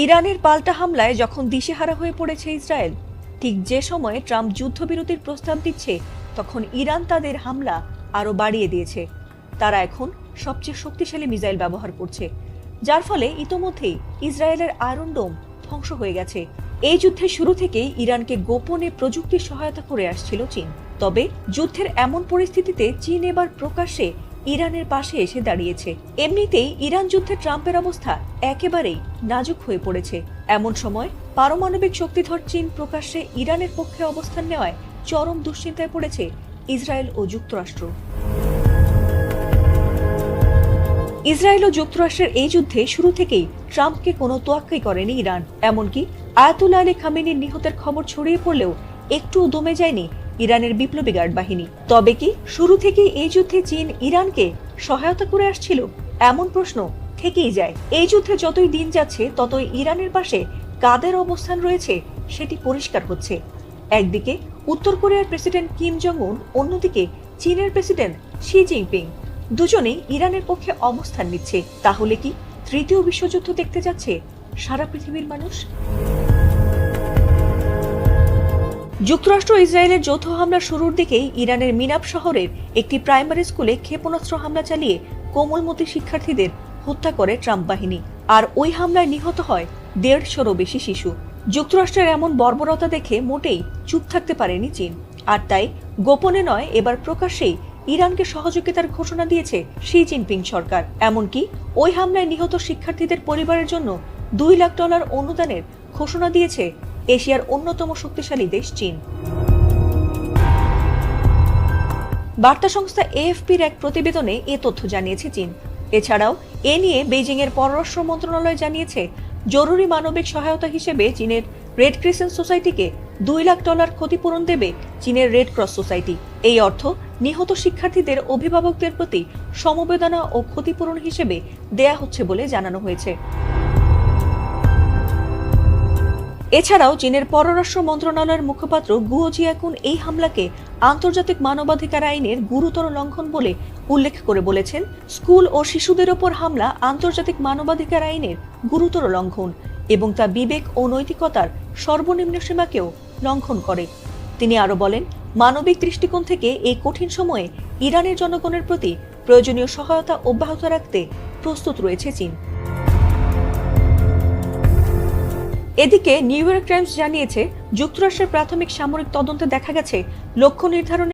ইরানের পাল্টা হামলায় যখন দিশেহারা হয়ে পড়েছে ইসরায়েল, ঠিক যে সময়ে ট্রাম্প যুদ্ধবিরতির প্রস্তাব দিচ্ছে, তখন ইরান তাদের হামলা আরও বাড়িয়ে দিয়েছে। তারা এখন সবচেয়ে শক্তিশালী মিসাইল ব্যবহার করছে, যার ফলে ইতোমধ্যেই ইসরায়েলের আয়রন ডোম ধ্বংস হয়ে গেছে। এই যুদ্ধের শুরু থেকেই ইরানকে গোপনে প্রযুক্তির সহায়তা করে আসছিল চীন। তবে যুদ্ধের এমন পরিস্থিতিতে চীন এবার প্রকাশ্যে ইরানের পাশে এসে দাঁড়িয়েছে। এমনিতেই ইরান যুদ্ধে ট্রাম্পের অবস্থা একেবারেই নাজুক হয়ে পড়েছে। এমন সময় পারমাণবিক শক্তিধর চীন প্রকাশ্যে ইরানের পক্ষে অবস্থান নেওয়ায় চরম দুশ্চিন্তায় পড়েছে ইসরায়েল ও যুক্তরাষ্ট্র। ইসরায়েল ও যুক্তরাষ্ট্রের এই যুদ্ধে শুরু থেকেই ট্রাম্পকে কোনো তোয়াক্কাই করেনি ইরান। এমনকি আয়াতুল্লাহ আলী খামেনির নিহতের খবর ছড়িয়ে পড়লেও একটুও দমে যায়নি ইরানের বিপ্লবী গার্ড বাহিনী। তবে কি শুরু থেকেই এই যুদ্ধে চীন ইরানকে সহায়তা করে আসছিল? এমন প্রশ্ন থেকেই যায়। এই যুদ্ধে যতই দিন যাচ্ছে ততই ইরানের পাশে কাদের অবস্থান রয়েছে সেটি পরিষ্কার হচ্ছে। একদিকে উত্তর কোরিয়ার প্রেসিডেন্ট কিম জং উন, অন্যদিকে চীনের প্রেসিডেন্ট শি জিনপিং, দুজনেই ইরানের পক্ষে অবস্থান নিচ্ছে। তাহলে কি তৃতীয় বিশ্বযুদ্ধ দেখতে যাচ্ছে সারা পৃথিবীর মানুষ? যুক্তরাষ্ট্র ইসরায়েলের যৌথ হামলা শুরুর দিকেই ইরানের মিনাব শহরের একটি প্রাইমারি স্কুলে ক্ষেপণাস্ত্র হামলা চালিয়ে কোমলমতি শিক্ষার্থীদের হত্যা করে ট্রাম্প বাহিনী। আর ওই হামলায় নিহত হয় 150-রও বেশি শিশু। যুক্তরাষ্ট্রের এমন বর্বরতা দেখে মোটেই চুপ থাকতে পারেনি চীন। আর তাই গোপনে নয়, এবার প্রকাশ্যেই ইরানকে সহযোগিতার ঘোষণা দিয়েছে শি জিনপিং সরকার। এমনকি ওই হামলায় নিহত শিক্ষার্থীদের পরিবারের জন্য $2 লাখ অনুদানের ঘোষণা দিয়েছে এশিয়ার অন্যতম শক্তিশালী দেশ চীন। বার্তা সংস্থা এএফপির এক প্রতিবেদনে এ তথ্য জানিয়েছে চীন। এছাড়াও এ নিয়ে বেইজিং এর পররাষ্ট্র মন্ত্রণালয় জানিয়েছে, জরুরি মানবিক সহায়তা হিসেবে চীনের রেড ক্রিসেন্ট সোসাইটিকে $2 লাখ ক্ষতিপূরণ দেবে চীনের রেড ক্রস সোসাইটি। এই অর্থ নিহত শিক্ষার্থীদের অভিভাবকদের প্রতি সমবেদনা ও ক্ষতিপূরণ হিসেবে দেয়া হচ্ছে বলে জানানো হয়েছে। এছাড়াও চীনের পররাষ্ট্র মন্ত্রণালয়ের মুখপাত্র গুও জিয়াকুন এই হামলাকে আন্তর্জাতিক মানবাধিকার আইনের গুরুতর লঙ্ঘন বলে উল্লেখ করে বলেছেন, স্কুল ও শিশুদের ওপর হামলা আন্তর্জাতিক মানবাধিকার আইনের গুরুতর লঙ্ঘন এবং তা বিবেক ও নৈতিকতার সর্বনিম্ন সীমাকেও লঙ্ঘন করে। তিনি আরো বলেন, মানবিক দৃষ্টিকোণ থেকে এই কঠিন সময়ে ইরানের জনগণের প্রতি প্রয়োজনীয় সহায়তা অব্যাহত রাখতে প্রস্তুত রয়েছে চীন। এদিকে নিউ ইয়র্ক টাইমস জানিয়েছে, যুক্তরাষ্ট্রের প্রাথমিক সামরিক তদন্তে দেখা গেছে লক্ষ্য নির্ধারণে